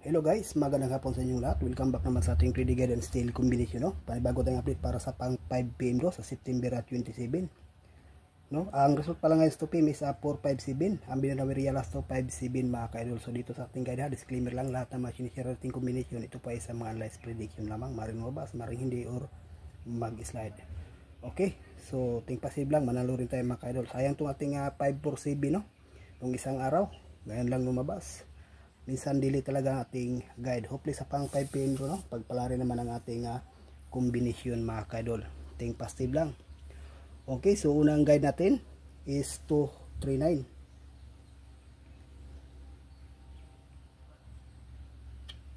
Hello guys, magandang hapon sa inyong lahat. Welcome back naman sa ating 3D Guide and Steel Combination, no? Panibago tayong update para sa pang 5 PM sa September 27, no? Ang result pala ngayon sa 2 PM is 457. Ang binanawiriya last to 57 mga ka-idol. So dito sa ating guide, disclaimer lang, lahat ng mga sinishare nating combination, ito pa isa mga analyze prediction lamang, maring mabas, maring hindi, or mag-slide. Okay, so ting pasive lang, manalo rin tayo mga ka-idol. Sayang itong ating 547, no? Itong isang araw, ngayon lang lumabas. Minsan dili talaga ang ating guide. Hopefully sa pang 5 PM no? Pagpalari naman ang ating combination mga ka-idol. Ting positive lang. Okay, so unang guide natin is 239.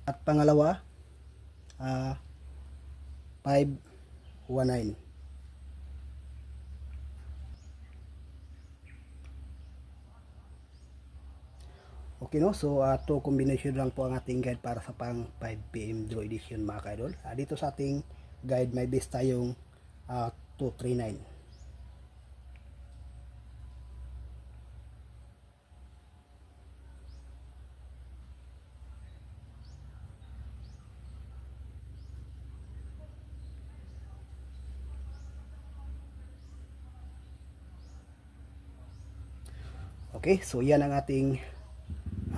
At pangalawa 519. Okay, no, so to combination lang po ang ating guide para sa pang 5 PM draw edition mga ka-idol. Dito sa ating guide may base tayong 239. Okay, so yan ang ating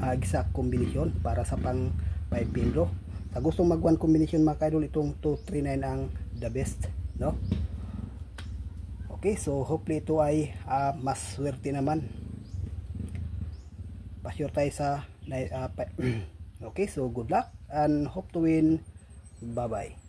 exact combination para sa pang 5 PM draw. Sa gustong mag one combination mga ka-idol, itong 239 ang the best, no? Okay, so hopefully ito ay mas swerte naman. Pa-sure tayo sa okay, so good luck and hope to win. Bye bye.